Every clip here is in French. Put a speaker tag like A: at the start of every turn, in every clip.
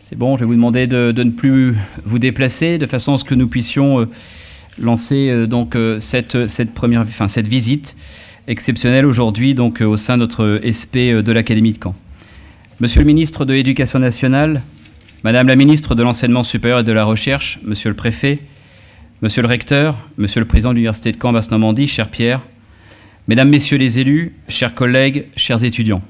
A: C'est bon, je vais vous demander de ne plus vous déplacer, de façon à ce que nous puissions lancer cette visite exceptionnelle aujourd'hui au sein de notre SP de l'Académie de Caen. Monsieur le ministre de l'Éducation nationale, Madame la ministre de l'Enseignement supérieur et de la Recherche, Monsieur le préfet, Monsieur le recteur, Monsieur le président de l'Université de Caen Basse-Normandie, cher Pierre, Mesdames, Messieurs les élus, chers collègues, chers étudiants.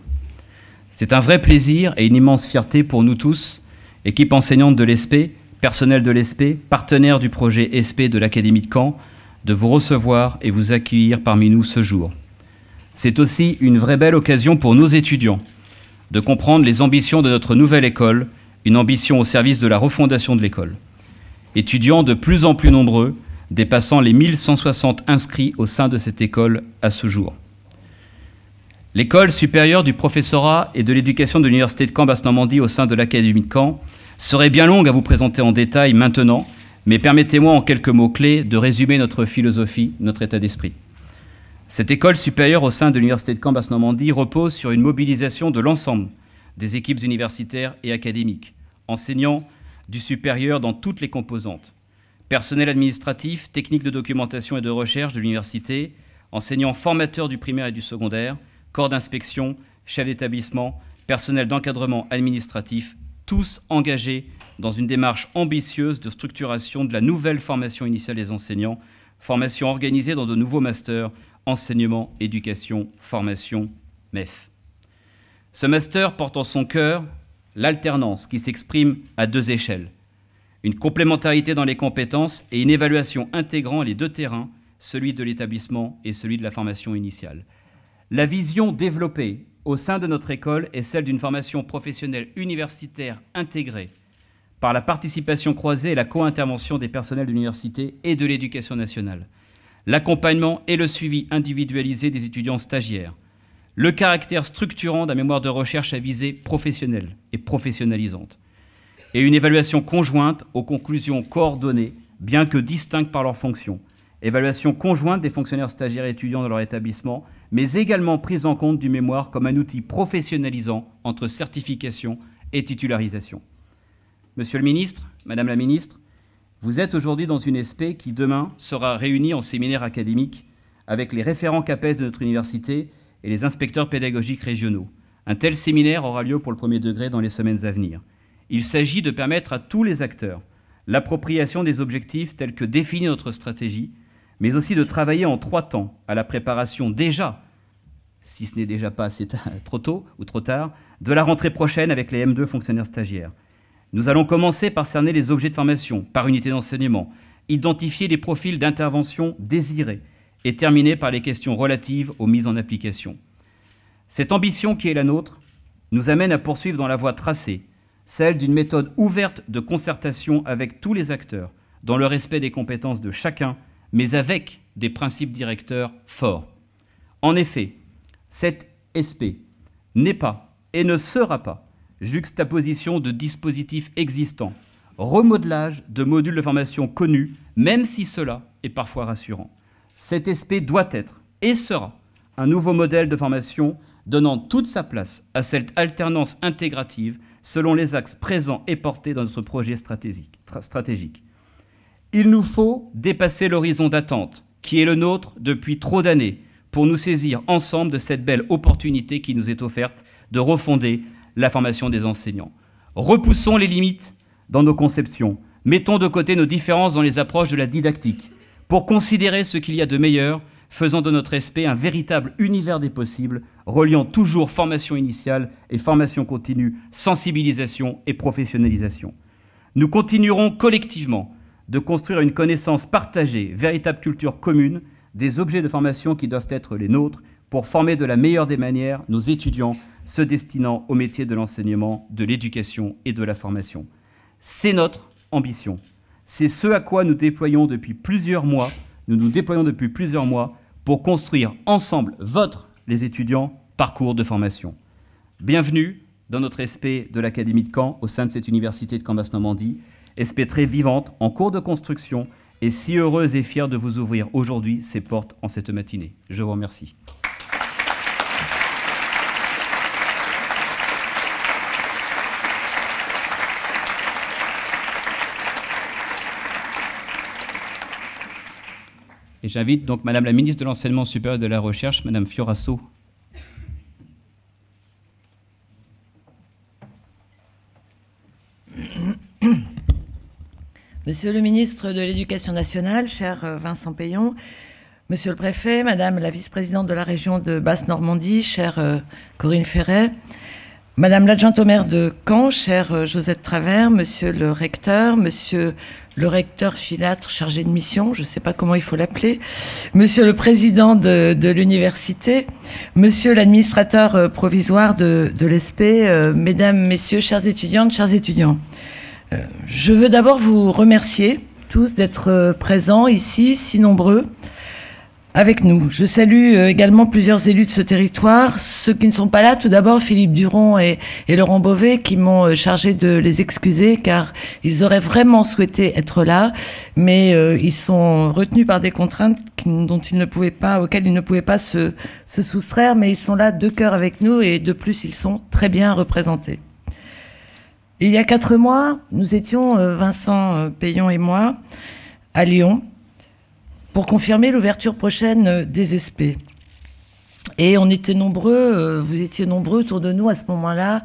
A: C'est un vrai plaisir et une immense fierté pour nous tous, équipe enseignante de l'ESP, personnel de l'ESP, partenaire du projet ESP de l'Académie de Caen, de vous recevoir et vous accueillir parmi nous ce jour. C'est aussi une vraie belle occasion pour nos étudiants de comprendre les ambitions de notre nouvelle école, une ambition au service de la refondation de l'école. Étudiants de plus en plus nombreux, dépassant les 1160 inscrits au sein de cette école à ce jour. L'école supérieure du professorat et de l'éducation de l'Université de Caen Basse-Normandie au sein de l'Académie de Caen serait bien longue à vous présenter en détail maintenant, mais permettez-moi en quelques mots-clés de résumer notre philosophie, notre état d'esprit. Cette école supérieure au sein de l'Université de Caen Basse-Normandie repose sur une mobilisation de l'ensemble des équipes universitaires et académiques, enseignants du supérieur dans toutes les composantes, personnel administratif, technique de documentation et de recherche de l'université, enseignants formateurs du primaire et du secondaire, corps d'inspection, chefs d'établissement, personnel d'encadrement administratif, tous engagés dans une démarche ambitieuse de structuration de la nouvelle formation initiale des enseignants, formation organisée dans de nouveaux masters, enseignement, éducation, formation, MEF. Ce master porte en son cœur l'alternance qui s'exprime à deux échelles, une complémentarité dans les compétences et une évaluation intégrant les deux terrains, celui de l'établissement et celui de la formation initiale. La vision développée au sein de notre école est celle d'une formation professionnelle universitaire intégrée par la participation croisée et la co-intervention des personnels de l'université et de l'éducation nationale, l'accompagnement et le suivi individualisé des étudiants stagiaires, le caractère structurant d'un mémoire de recherche à visée professionnelle et professionnalisante, et une évaluation conjointe aux conclusions coordonnées, bien que distinctes par leurs fonctions. Évaluation conjointe des fonctionnaires stagiaires et étudiants dans leur établissement, mais également prise en compte du mémoire comme un outil professionnalisant entre certification et titularisation. Monsieur le ministre, Madame la ministre, vous êtes aujourd'hui dans une SP qui demain sera réunie en séminaire académique avec les référents CAPES de notre université et les inspecteurs pédagogiques régionaux. Un tel séminaire aura lieu pour le premier degré dans les semaines à venir. Il s'agit de permettre à tous les acteurs l'appropriation des objectifs tels que définit notre stratégie, mais aussi de travailler en 3 temps à la préparation déjà, si ce n'est déjà pas assez trop tôt ou trop tard, de la rentrée prochaine avec les M2 fonctionnaires stagiaires. Nous allons commencer par cerner les objets de formation par unité d'enseignement, identifier les profils d'intervention désirés et terminer par les questions relatives aux mises en application. Cette ambition qui est la nôtre nous amène à poursuivre dans la voie tracée, celle d'une méthode ouverte de concertation avec tous les acteurs, dans le respect des compétences de chacun, mais avec des principes directeurs forts. En effet, cette SP n'est pas et ne sera pas juxtaposition de dispositifs existants, remodelage de modules de formation connus, même si cela est parfois rassurant. Cette SP doit être et sera un nouveau modèle de formation donnant toute sa place à cette alternance intégrative selon les axes présents et portés dans notre projet stratégique. Il nous faut dépasser l'horizon d'attente qui est le nôtre depuis trop d'années pour nous saisir ensemble de cette belle opportunité qui nous est offerte de refonder la formation des enseignants. Repoussons les limites dans nos conceptions, mettons de côté nos différences dans les approches de la didactique pour considérer ce qu'il y a de meilleur, faisant de notre SP un véritable univers des possibles, reliant toujours formation initiale et formation continue, sensibilisation et professionnalisation. Nous continuerons collectivement de construire une connaissance partagée, véritable culture commune, des objets de formation qui doivent être les nôtres pour former de la meilleure des manières nos étudiants se destinant au métier de l'enseignement, de l'éducation et de la formation. C'est notre ambition. C'est ce à quoi nous nous déployons depuis plusieurs mois pour construire ensemble les étudiants, parcours de formation. Bienvenue dans notre SP de l'Académie de Caen, au sein de cette université de Caen Basse-Normandie, SP très vivante, en cours de construction, et si heureuse et fière de vous ouvrir aujourd'hui ses portes en cette matinée. Je vous remercie. Et j'invite donc Madame la ministre de l'Enseignement supérieur et de la Recherche, Madame Fioraso.
B: Monsieur le ministre de l'Éducation nationale, cher Vincent Peillon, Monsieur le préfet, Madame la vice-présidente de la région de Basse-Normandie, chère Corinne Ferret, Madame l'adjointe au maire de Caen, chère Josette Travers, Monsieur le recteur, Monsieur le recteur filâtre chargé de mission, je ne sais pas comment il faut l'appeler, Monsieur le président de l'université, Monsieur l'administrateur provisoire de l'ESP, Mesdames, Messieurs, chères étudiantes, chers étudiants. Je veux d'abord vous remercier tous d'être présents ici, si nombreux, avec nous. Je salue également plusieurs élus de ce territoire. Ceux qui ne sont pas là, tout d'abord Philippe Duron et Laurent Beauvais, qui m'ont chargé de les excuser, car ils auraient vraiment souhaité être là, mais ils sont retenus par des contraintes auxquelles ils ne pouvaient pas se soustraire, mais ils sont là de cœur avec nous, et de plus, ils sont très bien représentés. Il y a 4 mois, nous étions, Vincent Peillon et moi, à Lyon, pour confirmer l'ouverture prochaine des ESP. Et on était nombreux, vous étiez nombreux autour de nous à ce moment-là,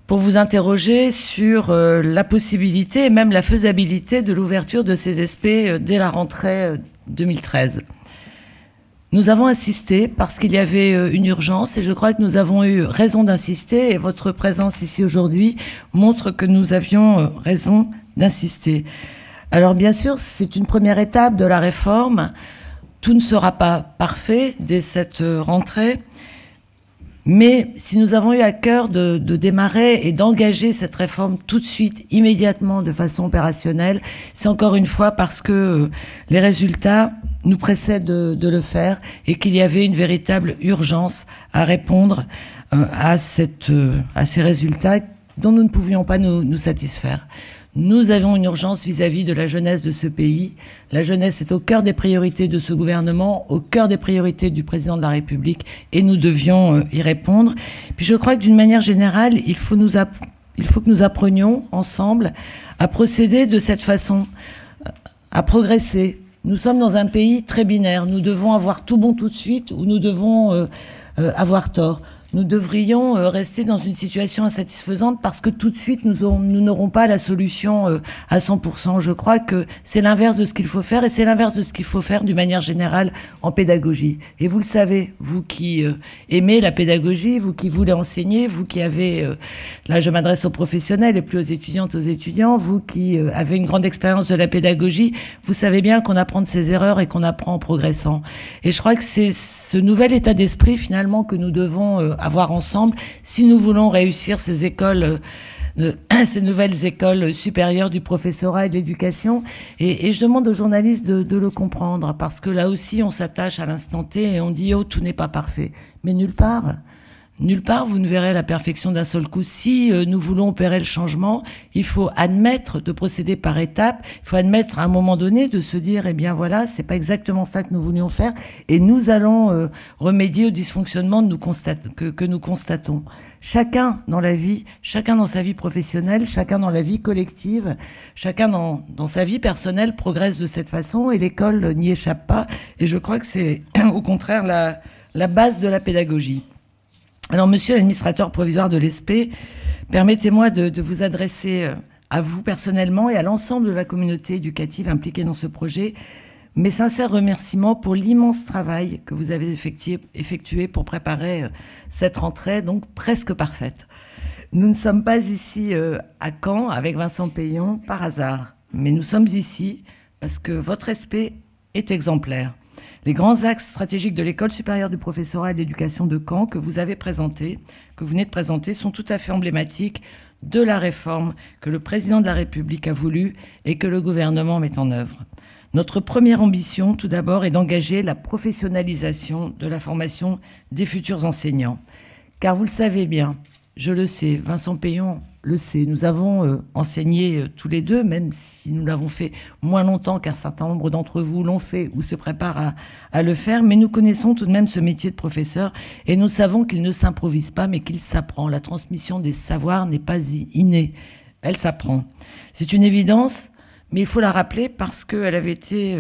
B: pour vous interroger sur la possibilité et même la faisabilité de l'ouverture de ces ESP dès la rentrée 2013. Nous avons insisté parce qu'il y avait une urgence, et je crois que nous avons eu raison d'insister, et votre présence ici aujourd'hui montre que nous avions raison d'insister. Alors bien sûr, c'est une première étape de la réforme. Tout ne sera pas parfait dès cette rentrée, mais si nous avons eu à cœur de démarrer et d'engager cette réforme tout de suite, immédiatement, de façon opérationnelle, c'est encore une fois parce que les résultats nous pressaient de le faire, et qu'il y avait une véritable urgence à répondre à ces résultats dont nous ne pouvions pas nous satisfaire. Nous avons une urgence vis-à-vis de la jeunesse de ce pays. La jeunesse est au cœur des priorités de ce gouvernement, au cœur des priorités du président de la République, et nous devions y répondre. Puis je crois que d'une manière générale, il faut que nous apprenions ensemble à procéder de cette façon, à progresser. Nous sommes dans un pays très binaire. Nous devons avoir tout bon tout de suite, ou nous devons avoir tort. Nous devrions rester dans une situation insatisfaisante parce que tout de suite, nous n'aurons pas la solution à 100%. Je crois que c'est l'inverse de ce qu'il faut faire, et c'est l'inverse de ce qu'il faut faire d'une manière générale en pédagogie. Et vous le savez, vous qui aimez la pédagogie, vous qui voulez enseigner, vous qui avez, là je m'adresse aux professionnels et plus aux étudiantes, aux étudiants, vous qui avez une grande expérience de la pédagogie, vous savez bien qu'on apprend de ses erreurs et qu'on apprend en progressant. Et je crois que c'est ce nouvel état d'esprit finalement que nous devons avoir ensemble si nous voulons réussir ces écoles, ces nouvelles écoles supérieures du professorat et de l'éducation. Et je demande aux journalistes de le comprendre, parce que là aussi on s'attache à l'instant T et on dit oh tout n'est pas parfait, mais nulle part vous ne verrez la perfection d'un seul coup. Si nous voulons opérer le changement, il faut admettre de procéder par étapes. Il faut admettre à un moment donné de se dire, eh bien voilà, c'est pas exactement ça que nous voulions faire, et nous allons remédier aux dysfonctionnements que nous constatons. Chacun dans la vie, chacun dans sa vie professionnelle, chacun dans la vie collective, chacun dans sa vie personnelle progresse de cette façon, et l'école n'y échappe pas. Et je crois que c'est au contraire la base de la pédagogie. Alors, monsieur l'administrateur provisoire de l'ESP, permettez-moi de vous adresser à vous personnellement et à l'ensemble de la communauté éducative impliquée dans ce projet mes sincères remerciements pour l'immense travail que vous avez effectué pour préparer cette rentrée, donc presque parfaite. Nous ne sommes pas ici à Caen avec Vincent Peillon par hasard, mais nous sommes ici parce que votre ESP est exemplaire. Les grands axes stratégiques de l'École supérieure du professorat et de l'éducation de Caen que vous venez de présenter, sont tout à fait emblématiques de la réforme que le président de la République a voulu et que le gouvernement met en œuvre. Notre première ambition, tout d'abord, est d'engager la professionnalisation de la formation des futurs enseignants. Car vous le savez bien, je le sais, Vincent Peillon le sait, nous avons enseigné tous les deux, même si nous l'avons fait moins longtemps qu'un certain nombre d'entre vous l'ont fait ou se préparent à le faire, mais nous connaissons tout de même ce métier de professeur, et nous savons qu'il ne s'improvise pas, mais qu'il s'apprend. La transmission des savoirs n'est pas innée, elle s'apprend. C'est une évidence, mais il faut la rappeler parce qu'elle avait été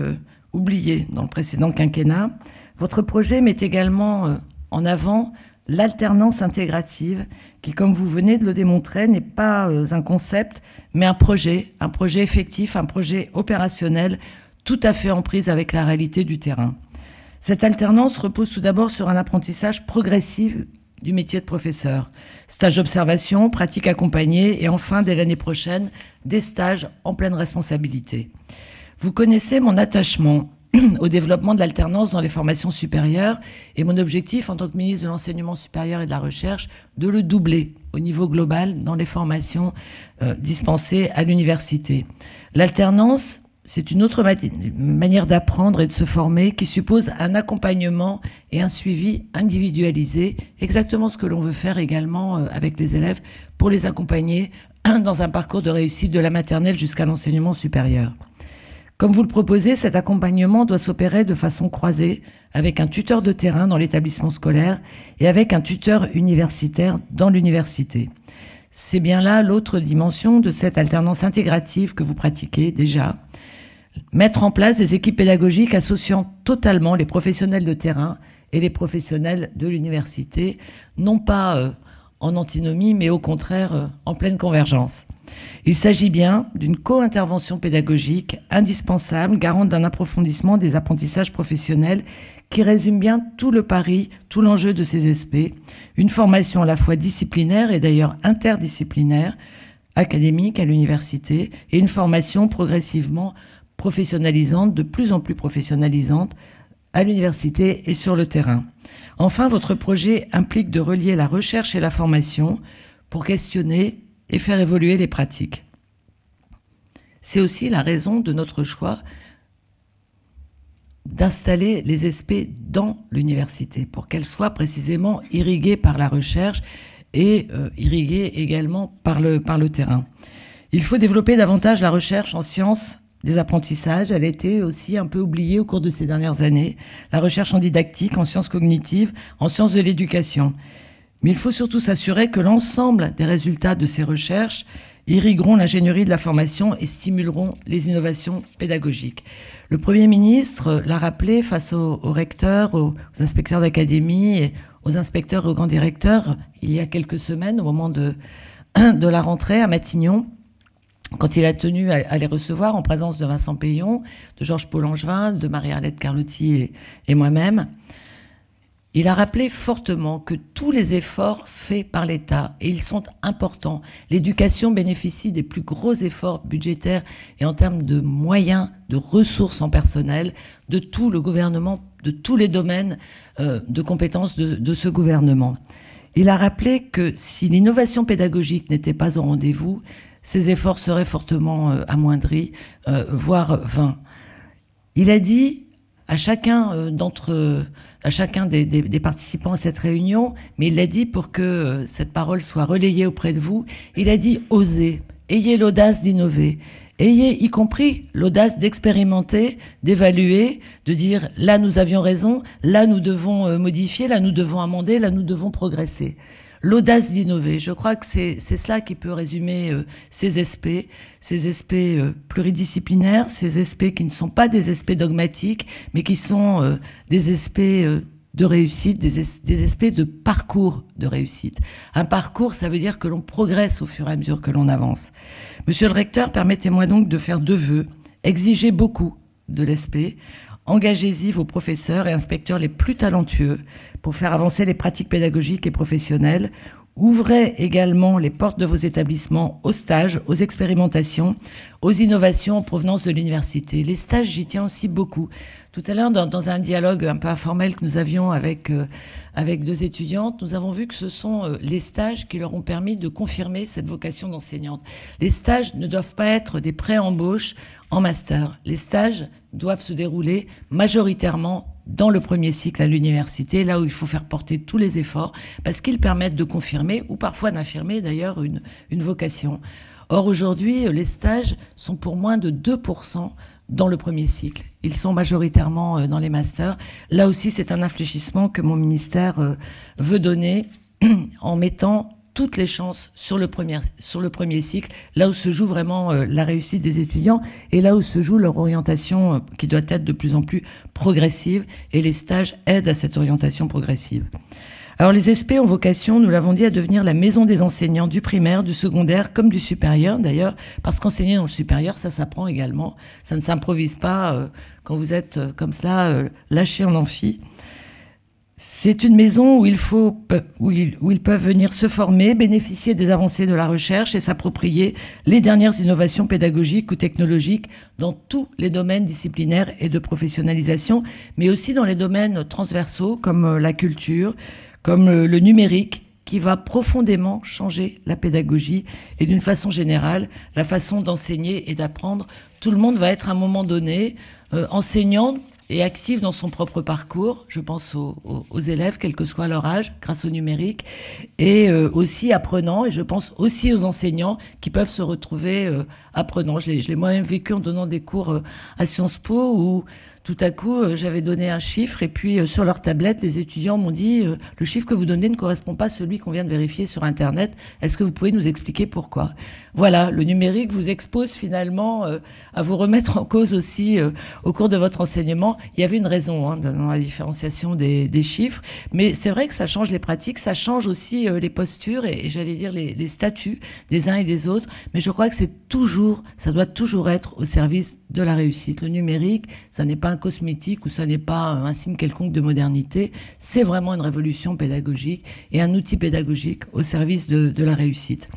B: oublié dans le précédent quinquennat. Votre projet met également en avant l'alternance intégrative qui, comme vous venez de le démontrer, n'est pas un concept, mais un projet effectif, un projet opérationnel tout à fait en prise avec la réalité du terrain. Cette alternance repose tout d'abord sur un apprentissage progressif du métier de professeur. Stage d'observation, pratique accompagnée et enfin, dès l'année prochaine, des stages en pleine responsabilité. Vous connaissez mon attachement au développement de l'alternance dans les formations supérieures et mon objectif en tant que ministre de l'Enseignement supérieur et de la Recherche, de le doubler au niveau global dans les formations dispensées à l'université. L'alternance, c'est une autre manière d'apprendre et de se former qui suppose un accompagnement et un suivi individualisé, exactement ce que l'on veut faire également avec les élèves pour les accompagner dans un parcours de réussite de la maternelle jusqu'à l'enseignement supérieur. Comme vous le proposez, cet accompagnement doit s'opérer de façon croisée avec un tuteur de terrain dans l'établissement scolaire et avec un tuteur universitaire dans l'université. C'est bien là l'autre dimension de cette alternance intégrative que vous pratiquez déjà. Mettre en place des équipes pédagogiques associant totalement les professionnels de terrain et les professionnels de l'université, non pas en antinomie, mais au contraire en pleine convergence. Il s'agit bien d'une co-intervention pédagogique indispensable, garante d'un approfondissement des apprentissages professionnels qui résume bien tout le pari, tout l'enjeu de ces SP. Une formation à la fois disciplinaire et d'ailleurs interdisciplinaire, académique à l'université, et une formation progressivement professionnalisante, de plus en plus professionnalisante, à l'université et sur le terrain. Enfin, votre projet implique de relier la recherche et la formation pour questionner et faire évoluer les pratiques. C'est aussi la raison de notre choix d'installer les SP dans l'université pour qu'elles soient précisément irriguées par la recherche et irriguées également par le terrain. Il faut développer davantage la recherche en sciences des apprentissages. Elle a été aussi un peu oubliée au cours de ces dernières années. La recherche en didactique, en sciences cognitives, en sciences de l'éducation. Mais il faut surtout s'assurer que l'ensemble des résultats de ces recherches irrigueront l'ingénierie de la formation et stimuleront les innovations pédagogiques. Le Premier ministre l'a rappelé face aux recteurs, aux inspecteurs d'académie, et aux inspecteurs et aux grands directeurs il y a quelques semaines, au moment de la rentrée à Matignon, quand il a tenu à les recevoir en présence de Vincent Peillon, de Georges-Paul Langevin, de Marie-Arlette Carlotti et moi-même. Il a rappelé fortement que tous les efforts faits par l'État, et ils sont importants, l'éducation bénéficie des plus gros efforts budgétaires et en termes de moyens, de ressources en personnel, de tout le gouvernement, de tous les domaines de compétences de ce gouvernement. Il a rappelé que si l'innovation pédagogique n'était pas au rendez-vous, ces efforts seraient fortement amoindris, voire vains. Il a dit à chacun des participants à cette réunion, mais il l'a dit pour que cette parole soit relayée auprès de vous, il a dit « osez, ayez l'audace d'innover ». Ayez y compris l'audace d'expérimenter, d'évaluer, de dire « là nous avions raison, là nous devons modifier, là nous devons amender, là nous devons progresser ». L'audace d'innover, je crois que c'est cela qui peut résumer ces SP pluridisciplinaires, ces SP qui ne sont pas des SP dogmatiques, mais qui sont des SP de réussite, des SP de parcours de réussite. Un parcours, ça veut dire que l'on progresse au fur et à mesure que l'on avance. Monsieur le recteur, permettez-moi donc de faire 2 vœux. Exigez beaucoup de l'SP. Engagez-y vos professeurs et inspecteurs les plus talentueux pour faire avancer les pratiques pédagogiques et professionnelles. Ouvrez également les portes de vos établissements aux stages, aux expérimentations, aux innovations en provenance de l'université. Les stages, j'y tiens aussi beaucoup. Tout à l'heure, dans un dialogue un peu informel que nous avions avec 2 étudiantes, nous avons vu que ce sont les stages qui leur ont permis de confirmer cette vocation d'enseignante. Les stages ne doivent pas être des pré-embauches en master. Les stages doivent se dérouler majoritairement dans le premier cycle à l'université, là où il faut faire porter tous les efforts, parce qu'ils permettent de confirmer, ou parfois d'infirmer d'ailleurs, une vocation. Or, aujourd'hui, les stages sont pour moins de 2% dans le premier cycle. Ils sont majoritairement dans les masters. Là aussi, c'est un infléchissement que mon ministère veut donner en mettant toutes les chances sur le premier cycle, là où se joue vraiment la réussite des étudiants et là où se joue leur orientation qui doit être de plus en plus progressive, et les stages aident à cette orientation progressive. Alors les SP ont vocation, nous l'avons dit, à devenir la maison des enseignants du primaire, du secondaire comme du supérieur d'ailleurs, parce qu'enseigner dans le supérieur, ça s'apprend également, ça ne s'improvise pas quand vous êtes comme cela lâché en amphi. C'est une maison où ils peuvent venir se former, bénéficier des avancées de la recherche et s'approprier les dernières innovations pédagogiques ou technologiques dans tous les domaines disciplinaires et de professionnalisation, mais aussi dans les domaines transversaux comme la culture, comme le numérique, qui va profondément changer la pédagogie et d'une façon générale, la façon d'enseigner et d'apprendre. Tout le monde va être à un moment donné enseignant et actif dans son propre parcours. Je pense aux élèves, quel que soit leur âge, grâce au numérique, et aussi apprenants, et je pense aussi aux enseignants qui peuvent se retrouver apprenants. Je l'ai moi-même vécu en donnant des cours à Sciences Po, où tout à coup, j'avais donné un chiffre et puis sur leur tablette, les étudiants m'ont dit le chiffre que vous donnez ne correspond pas à celui qu'on vient de vérifier sur Internet. Est-ce que vous pouvez nous expliquer pourquoi ? Voilà, le numérique vous expose finalement à vous remettre en cause aussi au cours de votre enseignement. Il y avait une raison dans la différenciation des chiffres, mais c'est vrai que ça change les pratiques, ça change aussi les postures et j'allais dire les statuts des uns et des autres. Mais je crois que ça doit toujours être au service de la réussite. Le numérique, ça n'est pas un cosmétique ou ça n'est pas un signe quelconque de modernité. C'est vraiment une révolution pédagogique et un outil pédagogique au service de la réussite.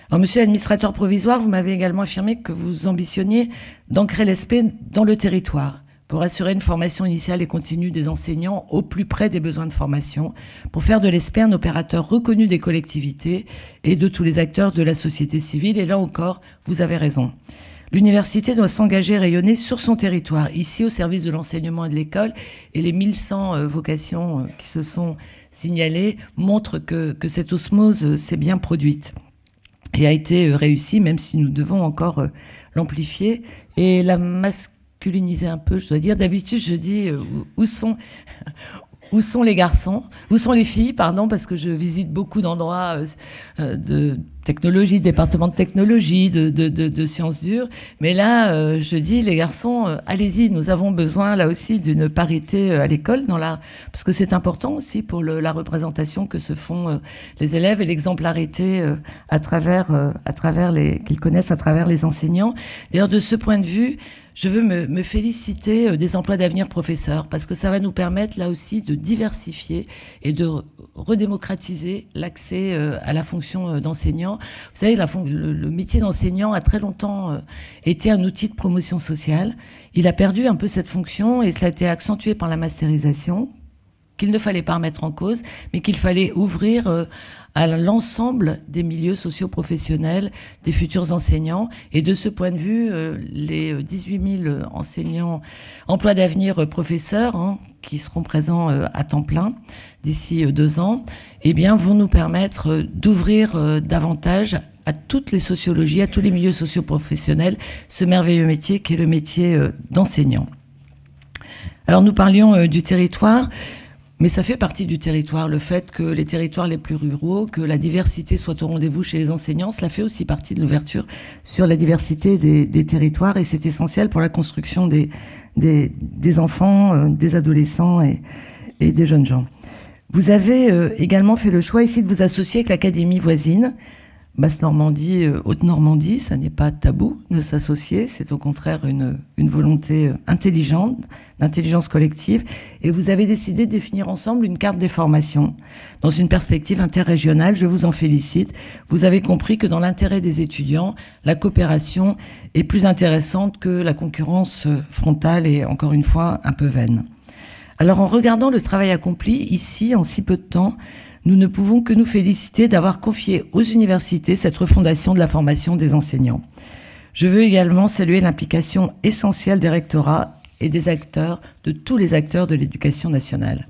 B: Alors, monsieur l'administrateur provisoire, vous m'avez également affirmé que vous ambitionniez d'ancrer l'ESP dans le territoire pour assurer une formation initiale et continue des enseignants au plus près des besoins de formation, pour faire de l'ESP un opérateur reconnu des collectivités et de tous les acteurs de la société civile. Et là encore, vous avez raison. L'université doit s'engager et rayonner sur son territoire, ici au service de l'enseignement et de l'école, et les 1100 vocations qui se sont signalées montrent que cette osmose s'est bien produite et a été réussie, même si nous devons encore l'amplifier et la masculiniser un peu, je dois dire. D'habitude, je dis où sont les garçons, où sont les filles, pardon, parce que je visite beaucoup d'endroits de technologie, département de technologie, de sciences dures. Mais là, je dis, les garçons, allez-y, nous avons besoin là aussi d'une parité à l'école, parce que c'est important aussi pour la représentation que se font les élèves et l'exemplarité qu'ils connaissent à travers les enseignants. D'ailleurs, de ce point de vue, je veux me féliciter des emplois d'avenir professeurs, parce que ça va nous permettre là aussi de diversifier et de redémocratiser l'accès à la fonction d'enseignant. Vous savez, le métier d'enseignant a très longtemps été un outil de promotion sociale. Il a perdu un peu cette fonction et cela a été accentué par la masterisation, qu'il ne fallait pas remettre en cause, mais qu'il fallait ouvrir à l'ensemble des milieux socio-professionnels, des futurs enseignants. Et de ce point de vue, les 18 000 enseignants, emplois d'avenir professeurs, qui seront présents à temps plein d'ici 2 ans, eh bien, vont nous permettre d'ouvrir davantage à toutes les sociologies, à tous les milieux socio-professionnels, ce merveilleux métier qui est le métier d'enseignant. Alors, nous parlions du territoire. Mais ça fait partie du territoire, le fait que les territoires les plus ruraux, que la diversité soit au rendez-vous chez les enseignants, cela fait aussi partie de l'ouverture sur la diversité des territoires et c'est essentiel pour la construction des enfants, des adolescents et des jeunes gens. Vous avez également fait le choix ici de vous associer avec l'académie voisine, Basse-Normandie, Haute-Normandie, ça n'est pas tabou de s'associer, c'est au contraire une volonté intelligente, d'intelligence collective, et vous avez décidé de définir ensemble une carte des formations dans une perspective interrégionale. Je vous en félicite. Vous avez compris que dans l'intérêt des étudiants, la coopération est plus intéressante que la concurrence frontale et, encore une fois, un peu vaine. Alors, en regardant le travail accompli ici, en si peu de temps, nous ne pouvons que nous féliciter d'avoir confié aux universités cette refondation de la formation des enseignants. Je veux également saluer l'implication essentielle des rectorats et des acteurs, de tous les acteurs de l'éducation nationale.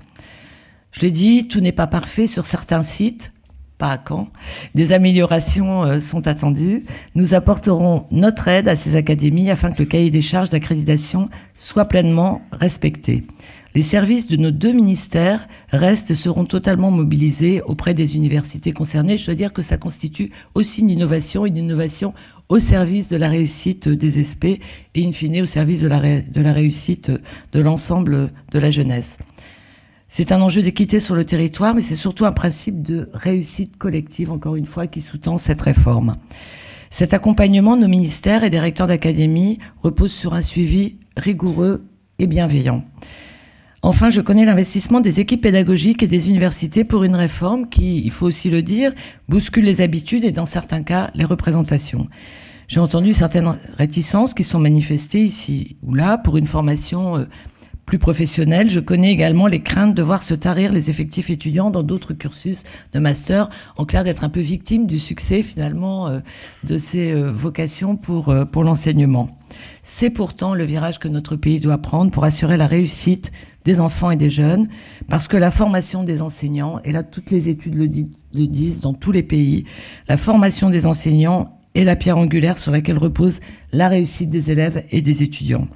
B: Je l'ai dit, tout n'est pas parfait sur certains sites. pas à quand. Des améliorations sont attendues. Nous apporterons notre aide à ces académies afin que le cahier des charges d'accréditation soit pleinement respecté. Les services de nos 2 ministères restent et seront totalement mobilisés auprès des universités concernées. Je dois dire que ça constitue aussi une innovation au service de la réussite des SP et in fine au service de la réussite de l'ensemble de la jeunesse. C'est un enjeu d'équité sur le territoire, mais c'est surtout un principe de réussite collective, encore une fois, qui sous-tend cette réforme. Cet accompagnement de nos ministères et des recteurs d'académie repose sur un suivi rigoureux et bienveillant. Enfin, je connais l'investissement des équipes pédagogiques et des universités pour une réforme qui, il faut aussi le dire, bouscule les habitudes et dans certains cas, les représentations. J'ai entendu certaines réticences qui sont manifestées ici ou là pour une formation plus professionnelle. Je connais également les craintes de voir se tarir les effectifs étudiants dans d'autres cursus de master, en clair d'être un peu victime du succès finalement de ces vocations pour l'enseignement. C'est pourtant le virage que notre pays doit prendre pour assurer la réussite des enfants et des jeunes, parce que la formation des enseignants, et là toutes les études le disent dans tous les pays, la formation des enseignants est la pierre angulaire sur laquelle repose la réussite des élèves et des étudiants.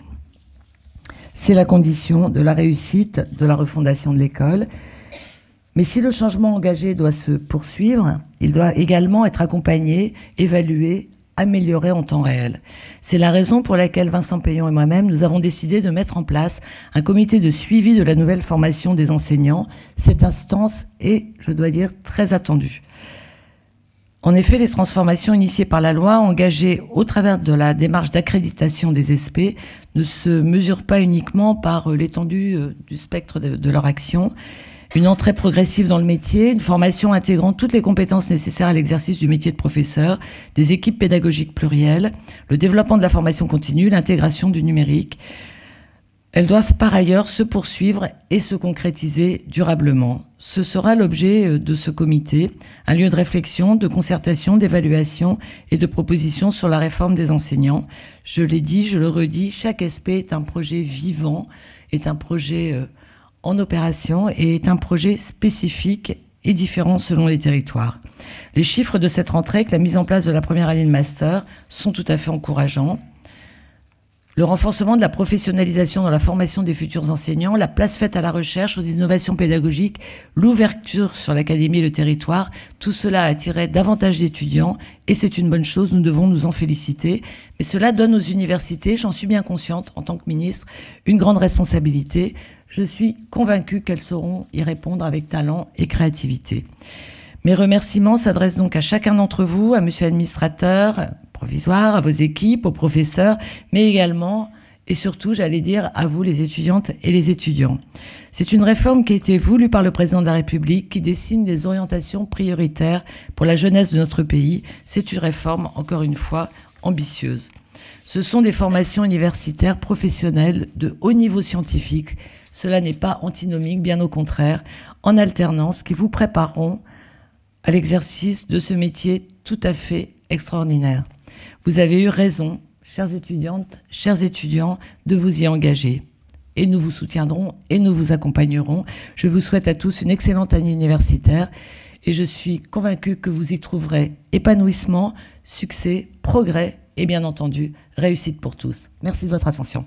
B: C'est la condition de la réussite de la refondation de l'école. Mais si le changement engagé doit se poursuivre, il doit également être accompagné, évalué, amélioré en temps réel. C'est la raison pour laquelle Vincent Peillon et moi-même, nous avons décidé de mettre en place un comité de suivi de la nouvelle formation des enseignants. Cette instance est, je dois dire, très attendue. En effet, les transformations initiées par la loi, engagées au travers de la démarche d'accréditation des SP, ne se mesurent pas uniquement par l'étendue du spectre de leur action. Une entrée progressive dans le métier, une formation intégrant toutes les compétences nécessaires à l'exercice du métier de professeur, des équipes pédagogiques plurielles, le développement de la formation continue, l'intégration du numérique. Elles doivent par ailleurs se poursuivre et se concrétiser durablement. Ce sera l'objet de ce comité, un lieu de réflexion, de concertation, d'évaluation et de proposition sur la réforme des enseignants. Je l'ai dit, je le redis, chaque SP est un projet vivant, est un projet en opération et est un projet spécifique et différent selon les territoires. Les chiffres de cette rentrée, avec la mise en place de la première année de master, sont tout à fait encourageants. Le renforcement de la professionnalisation dans la formation des futurs enseignants, la place faite à la recherche, aux innovations pédagogiques, l'ouverture sur l'académie et le territoire, tout cela a attiré davantage d'étudiants et c'est une bonne chose, nous devons nous en féliciter. Mais cela donne aux universités, j'en suis bien consciente en tant que ministre, une grande responsabilité. Je suis convaincue qu'elles sauront y répondre avec talent et créativité. Mes remerciements s'adressent donc à chacun d'entre vous, à monsieur l'administrateur provisoire, à vos équipes, aux professeurs, mais également et surtout, j'allais dire, à vous les étudiantes et les étudiants. C'est une réforme qui a été voulue par le président de la République, qui dessine des orientations prioritaires pour la jeunesse de notre pays. C'est une réforme, encore une fois, ambitieuse. Ce sont des formations universitaires professionnelles de haut niveau scientifique. Cela n'est pas antinomique, bien au contraire, en alternance, qui vous prépareront à l'exercice de ce métier tout à fait extraordinaire. Vous avez eu raison, chères étudiantes, chers étudiants, de vous y engager. Et nous vous soutiendrons et nous vous accompagnerons. Je vous souhaite à tous une excellente année universitaire et je suis convaincue que vous y trouverez épanouissement, succès, progrès et bien entendu, réussite pour tous. Merci de votre attention.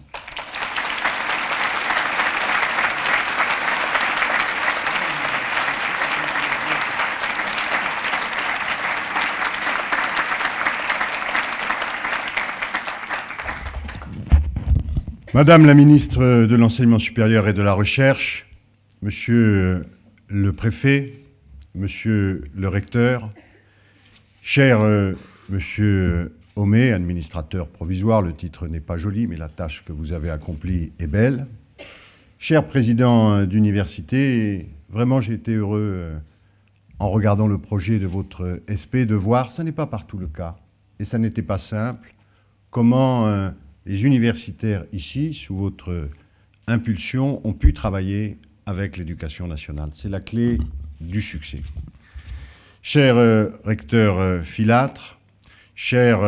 C: Madame la ministre de l'Enseignement supérieur et de la Recherche, Monsieur le préfet, Monsieur le recteur, cher Monsieur Homé, administrateur provisoire, le titre n'est pas joli, mais la tâche que vous avez accomplie est belle. Cher président d'université, vraiment j'ai été heureux en regardant le projet de votre SP de voir, ça n'est pas partout le cas, et ça n'était pas simple, comment les universitaires ici, sous votre impulsion, ont pu travailler avec l'éducation nationale. C'est la clé du succès. Cher recteur Filâtre, cher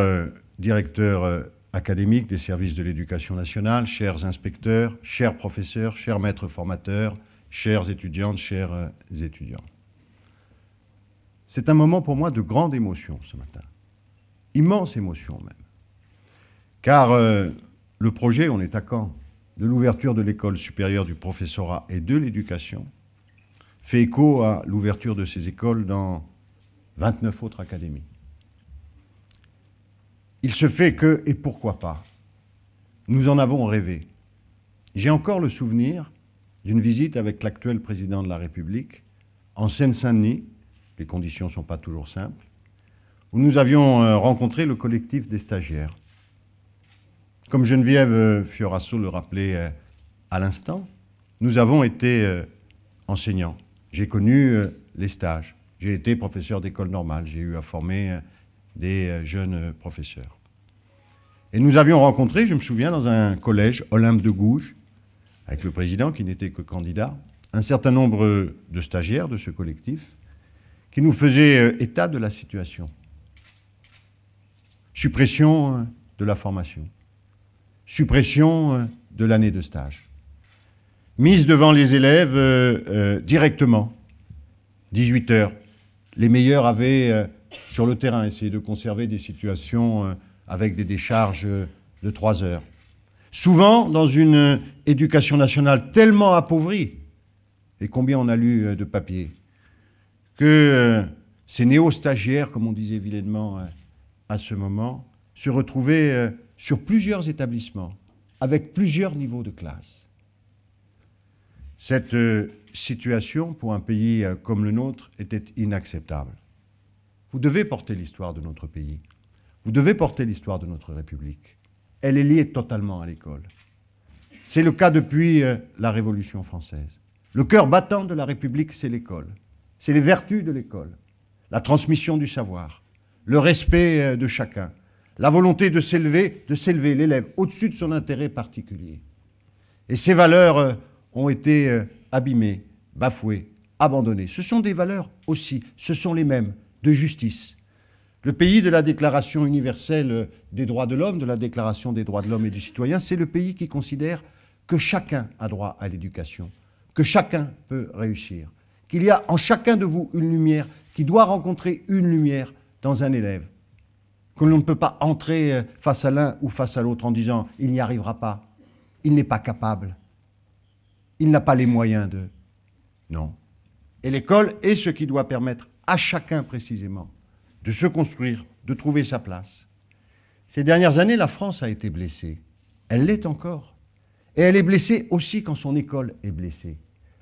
C: directeur académique des services de l'éducation nationale, chers inspecteurs, chers professeurs, chers maîtres formateurs, chères étudiantes, chers étudiants. C'est un moment pour moi de grande émotion ce matin. Immense émotion même. Car le projet, on est à Caen, de l'ouverture de l'école supérieure du professorat et de l'éducation, fait écho à l'ouverture de ces écoles dans 29 autres académies. Il se fait que, et pourquoi pas, nous en avons rêvé. J'ai encore le souvenir d'une visite avec l'actuel président de la République en Seine-Saint-Denis, les conditions ne sont pas toujours simples, où nous avions rencontré le collectif des stagiaires. Comme Geneviève Fiorasso le rappelait à l'instant, nous avons été enseignants. J'ai connu les stages. J'ai été professeur d'école normale. J'ai eu à former des jeunes professeurs. Et nous avions rencontré, je me souviens, dans un collège, Olympe de Gouges, avec le président qui n'était que candidat, un certain nombre de stagiaires de ce collectif qui nous faisaient état de la situation. Suppression de la formation, suppression de l'année de stage, mise devant les élèves directement, 18 heures. Les meilleurs avaient, sur le terrain, essayé de conserver des situations avec des décharges de 3 heures. Souvent, dans une éducation nationale tellement appauvrie, et combien on a lu de papiers, que ces néo-stagiaires, comme on disait vilainement à ce moment, se retrouvaient sur plusieurs établissements, avec plusieurs niveaux de classe. Cette situation, pour un pays comme le nôtre, était inacceptable. Vous devez porter l'histoire de notre pays. Vous devez porter l'histoire de notre République. Elle est liée totalement à l'école. C'est le cas depuis la Révolution française. Le cœur battant de la République, c'est l'école. C'est les vertus de l'école. La transmission du savoir, le respect de chacun, la volonté de s'élever l'élève au-dessus de son intérêt particulier. Et ces valeurs ont été abîmées, bafouées, abandonnées. Ce sont des valeurs aussi, ce sont les mêmes, de justice. Le pays de la Déclaration universelle des droits de l'homme, de la Déclaration des droits de l'homme et du citoyen, c'est le pays qui considère que chacun a droit à l'éducation, que chacun peut réussir, qu'il y a en chacun de vous une lumière qui doit rencontrer une lumière dans un élève, que l'on ne peut pas entrer face à l'un ou face à l'autre en disant « il n'y arrivera pas, il n'est pas capable, il n'a pas les moyens de… » Non. Et l'école est ce qui doit permettre à chacun précisément de se construire, de trouver sa place. Ces dernières années, la France a été blessée. Elle l'est encore. Et elle est blessée aussi quand son école est blessée.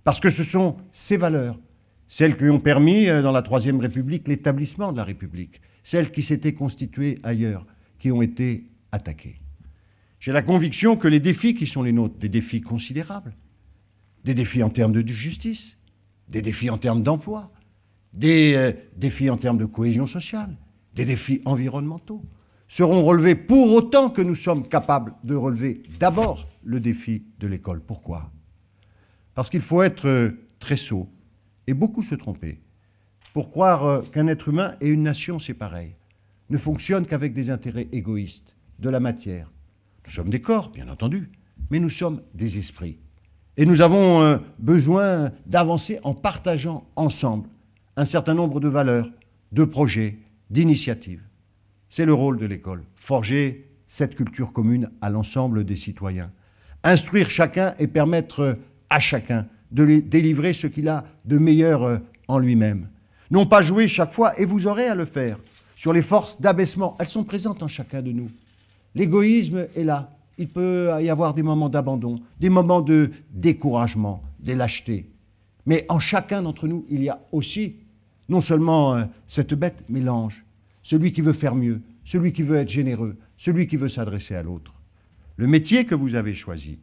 C: Parce que ce sont ces valeurs, celles qui ont permis, dans la Troisième République, l'établissement de la République, celles qui s'étaient constituées ailleurs, qui ont été attaquées. J'ai la conviction que les défis qui sont les nôtres, des défis considérables, des défis en termes de justice, des défis en termes d'emploi, des défis en termes de cohésion sociale, des défis environnementaux, seront relevés pour autant que nous sommes capables de relever d'abord le défi de l'école. Pourquoi ? Parce qu'il faut être très sot et beaucoup se tromper pour croire qu'un être humain et une nation, c'est pareil, ne fonctionnent qu'avec des intérêts égoïstes, de la matière. Nous sommes des corps, bien entendu, mais nous sommes des esprits. Et nous avons besoin d'avancer en partageant ensemble un certain nombre de valeurs, de projets, d'initiatives. C'est le rôle de l'école, forger cette culture commune à l'ensemble des citoyens, instruire chacun et permettre à chacun de délivrer ce qu'il a de meilleur en lui-même. Non pas jouer chaque fois, et vous aurez à le faire, sur les forces d'abaissement. Elles sont présentes en chacun de nous. L'égoïsme est là. Il peut y avoir des moments d'abandon, des moments de découragement, des lâchetés. Mais en chacun d'entre nous, il y a aussi non seulement cette bête, mais l'ange, celui qui veut faire mieux, celui qui veut être généreux, celui qui veut s'adresser à l'autre. Le métier que vous avez choisi,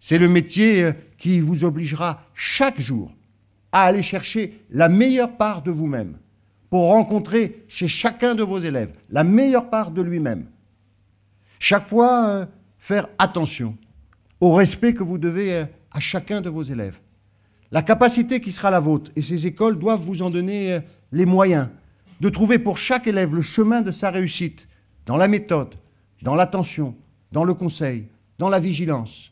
C: c'est le métier qui vous obligera chaque jour à aller chercher la meilleure part de vous-même pour rencontrer chez chacun de vos élèves la meilleure part de lui-même. Chaque fois, faire attention au respect que vous devez à chacun de vos élèves. La capacité qui sera la vôtre, et ces écoles doivent vous en donner les moyens, de trouver pour chaque élève le chemin de sa réussite, dans la méthode, dans l'attention, dans le conseil, dans la vigilance.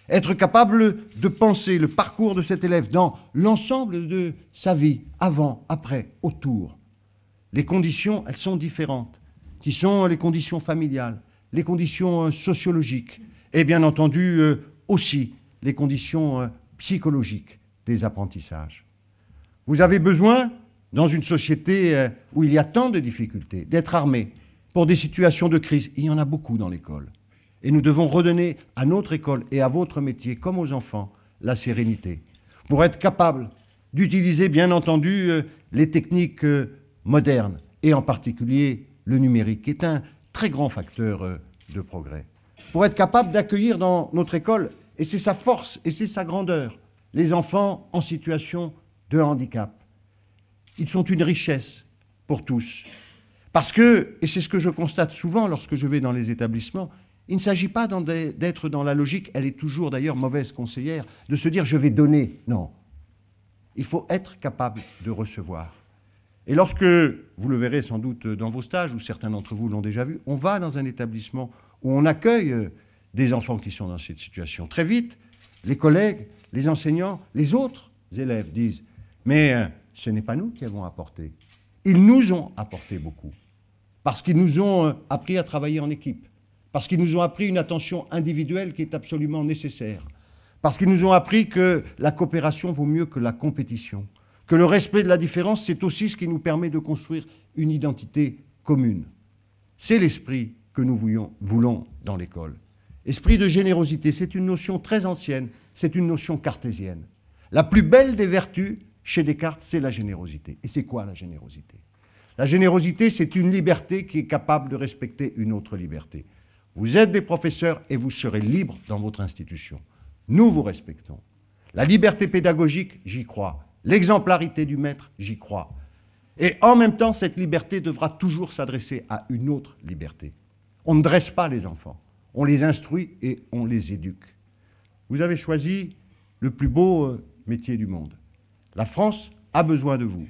C: Être capable de penser le parcours de cet élève dans l'ensemble de sa vie, avant, après, autour, les conditions, elles sont différentes, qui sont les conditions familiales, les conditions sociologiques et bien entendu aussi les conditions psychologiques des apprentissages. Vous avez besoin, dans une société où il y a tant de difficultés, d'être armé pour des situations de crise. Il y en a beaucoup dans l'école. Et nous devons redonner à notre école et à votre métier, comme aux enfants, la sérénité, pour être capable d'utiliser, bien entendu, les techniques modernes, et en particulier le numérique, qui est un très grand facteur de progrès. Pour être capable d'accueillir dans notre école, et c'est sa force et c'est sa grandeur, les enfants en situation de handicap. Ils sont une richesse pour tous. Parce que, et c'est ce que je constate souvent lorsque je vais dans les établissements, il ne s'agit pas d'être dans la logique, elle est toujours d'ailleurs mauvaise conseillère, de se dire je vais donner. Non. Il faut être capable de recevoir. Et lorsque, vous le verrez sans doute dans vos stages, ou certains d'entre vous l'ont déjà vu, on va dans un établissement où on accueille des enfants qui sont dans cette situation. Très vite, les collègues, les enseignants, les autres élèves disent « mais ce n'est pas nous qui avons apporté. Ils nous ont apporté beaucoup. Parce qu'ils nous ont appris à travailler en équipe. Parce qu'ils nous ont appris une attention individuelle qui est absolument nécessaire. Parce qu'ils nous ont appris que la coopération vaut mieux que la compétition. Que le respect de la différence, c'est aussi ce qui nous permet de construire une identité commune. C'est l'esprit que nous voulons dans l'école. Esprit de générosité, c'est une notion très ancienne, c'est une notion cartésienne. La plus belle des vertus, chez Descartes, c'est la générosité. Et c'est quoi la générosité? La générosité, c'est une liberté qui est capable de respecter une autre liberté. Vous êtes des professeurs et vous serez libres dans votre institution. Nous vous respectons. La liberté pédagogique, j'y crois. L'exemplarité du maître, j'y crois. Et en même temps, cette liberté devra toujours s'adresser à une autre liberté. On ne dresse pas les enfants, on les instruit et on les éduque. Vous avez choisi le plus beau métier du monde. La France a besoin de vous.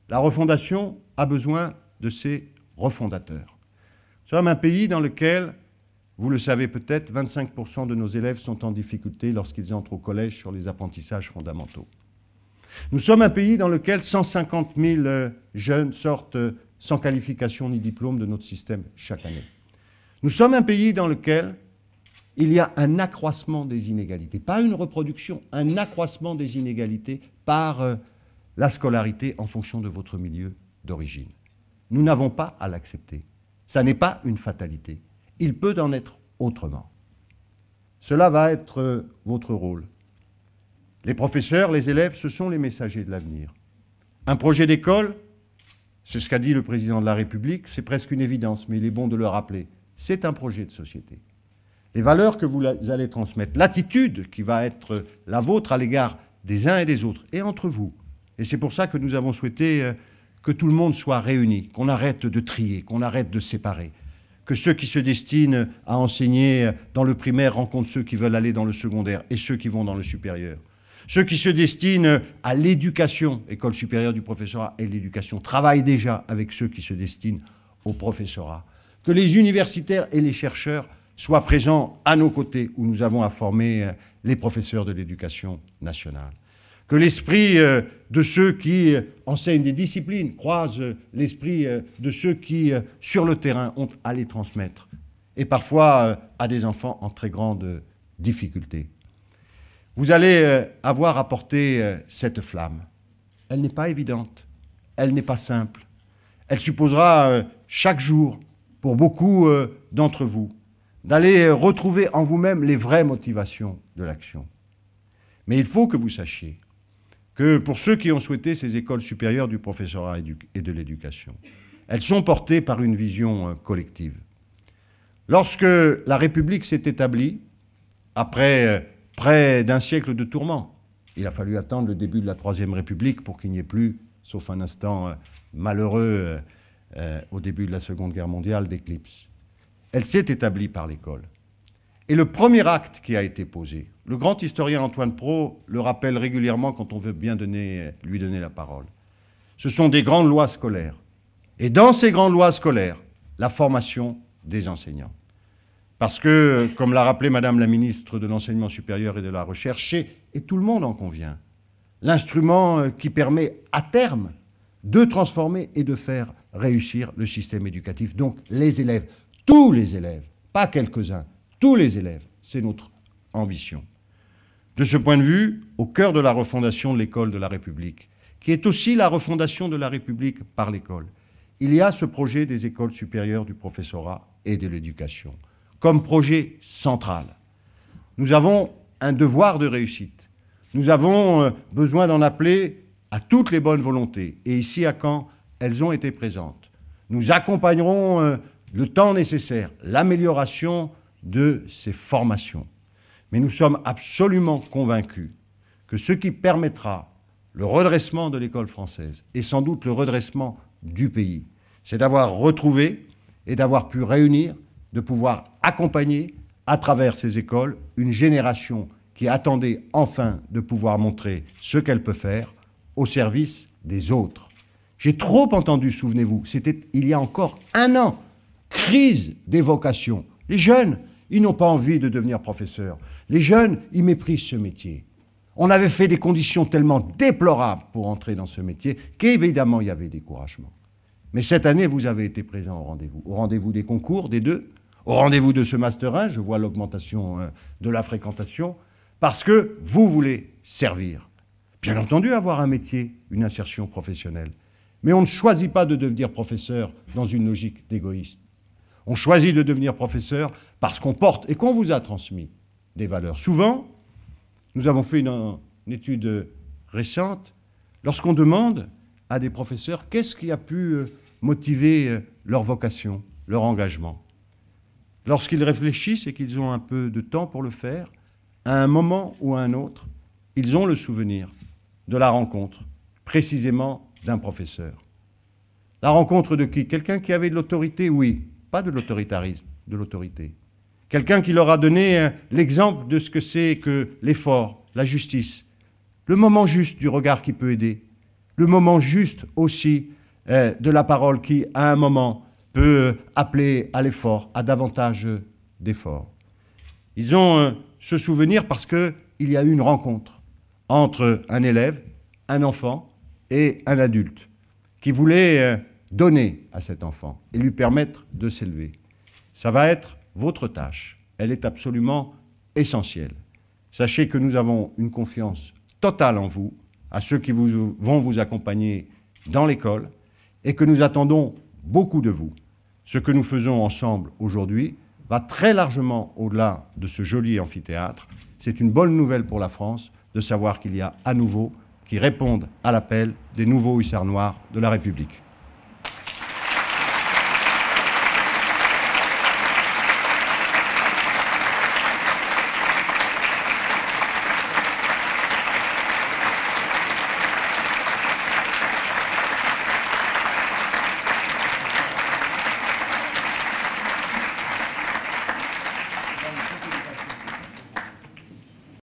C: La refondation a besoin de ses refondateurs. Nous sommes un pays dans lequel, vous le savez peut-être, 25% de nos élèves sont en difficulté lorsqu'ils entrent au collège sur les apprentissages fondamentaux. Nous sommes un pays dans lequel 150 000 jeunes sortent sans qualification ni diplôme de notre système chaque année. Nous sommes un pays dans lequel il y a un accroissement des inégalités, pas une reproduction, un accroissement des inégalités par la scolarité en fonction de votre milieu d'origine. Nous n'avons pas à l'accepter. Ça n'est pas une fatalité. Il peut en être autrement. Cela va être votre rôle. Les professeurs, les élèves, ce sont les messagers de l'avenir. Un projet d'école, c'est ce qu'a dit le président de la République, c'est presque une évidence, mais il est bon de le rappeler. C'est un projet de société. Les valeurs que vous allez transmettre, l'attitude qui va être la vôtre à l'égard des uns et des autres, et entre vous. Et c'est pour ça que nous avons souhaité que tout le monde soit réuni, qu'on arrête de trier, qu'on arrête de séparer, que ceux qui se destinent à enseigner dans le primaire rencontrent ceux qui veulent aller dans le secondaire et ceux qui vont dans le supérieur. Ceux qui se destinent à l'éducation, école supérieure du professorat et l'éducation, travaillent déjà avec ceux qui se destinent au professorat. Que les universitaires et les chercheurs soient présents à nos côtés, où nous avons à former les professeurs de l'éducation nationale. Que l'esprit de ceux qui enseignent des disciplines croise l'esprit de ceux qui, sur le terrain, ont à les transmettre, et parfois à des enfants en très grande difficulté. Vous allez avoir à porter cette flamme. Elle n'est pas évidente, elle n'est pas simple. Elle supposera chaque jour, pour beaucoup d'entre vous, d'aller retrouver en vous-même les vraies motivations de l'action. Mais il faut que vous sachiez que pour ceux qui ont souhaité ces écoles supérieures du professorat et de l'éducation, elles sont portées par une vision collective. Lorsque la République s'est établie, après près d'un siècle de tourments, il a fallu attendre le début de la Troisième République pour qu'il n'y ait plus, sauf un instant malheureux au début de la Seconde Guerre mondiale, d'éclipse. Elle s'est établie par l'école. Et le premier acte qui a été posé, le grand historien Antoine Prot le rappelle régulièrement quand on veut bien lui donner la parole, ce sont des grandes lois scolaires. Et dans ces grandes lois scolaires, la formation des enseignants. Parce que, comme l'a rappelé Madame la ministre de l'Enseignement supérieur et de la Recherche, et tout le monde en convient, l'instrument qui permet à terme de transformer et de faire réussir le système éducatif. Donc les élèves, tous les élèves, pas quelques-uns, tous les élèves, c'est notre ambition. De ce point de vue, au cœur de la refondation de l'école de la République, qui est aussi la refondation de la République par l'école, il y a ce projet des écoles supérieures du professorat et de l'éducation, comme projet central. Nous avons un devoir de réussite. Nous avons besoin d'en appeler à toutes les bonnes volontés. Et ici, à Caen, elles ont été présentes. Nous accompagnerons le temps nécessaire, l'amélioration de ces formations. Mais nous sommes absolument convaincus que ce qui permettra le redressement de l'école française, et sans doute le redressement du pays, c'est d'avoir retrouvé et d'avoir pu réunir, de pouvoir accompagner à travers ces écoles une génération qui attendait enfin de pouvoir montrer ce qu'elle peut faire au service des autres. J'ai trop entendu, souvenez-vous, c'était il y a encore un an, crise des vocations. Les jeunes, ils n'ont pas envie de devenir professeurs. Les jeunes, ils méprisent ce métier. On avait fait des conditions tellement déplorables pour entrer dans ce métier qu'évidemment, il y avait découragement. Mais cette année, vous avez été présent au rendez-vous des concours, des deux, au rendez-vous de ce Master 1, je vois l'augmentation de la fréquentation, parce que vous voulez servir. Bien entendu, avoir un métier, une insertion professionnelle. Mais on ne choisit pas de devenir professeur dans une logique d'égoïste. On choisit de devenir professeur parce qu'on porte et qu'on vous a transmis des valeurs. Souvent, nous avons fait une étude récente, lorsqu'on demande à des professeurs qu'est-ce qui a pu motiver leur vocation, leur engagement. Lorsqu'ils réfléchissent et qu'ils ont un peu de temps pour le faire, à un moment ou à un autre, ils ont le souvenir de la rencontre, précisément d'un professeur. La rencontre de qui? Quelqu'un qui avait de l'autorité, oui, pas de l'autoritarisme, de l'autorité. Quelqu'un qui leur a donné l'exemple de ce que c'est que l'effort, la justice, le moment juste du regard qui peut aider, le moment juste aussi de la parole qui, à un moment, peut appeler à l'effort, à davantage d'efforts. Ils ont ce souvenir parce qu'il y a eu une rencontre entre un élève, un enfant et un adulte qui voulait donner à cet enfant et lui permettre de s'élever. Ça va être votre tâche. Elle est absolument essentielle. Sachez que nous avons une confiance totale en vous, à ceux qui vont vous accompagner dans l'école, et que nous attendons beaucoup de vous. Ce que nous faisons ensemble aujourd'hui va très largement au-delà de ce joli amphithéâtre. C'est une bonne nouvelle pour la France de savoir qu'il y a à nouveau qui répondent à l'appel des nouveaux hussards noirs de la République.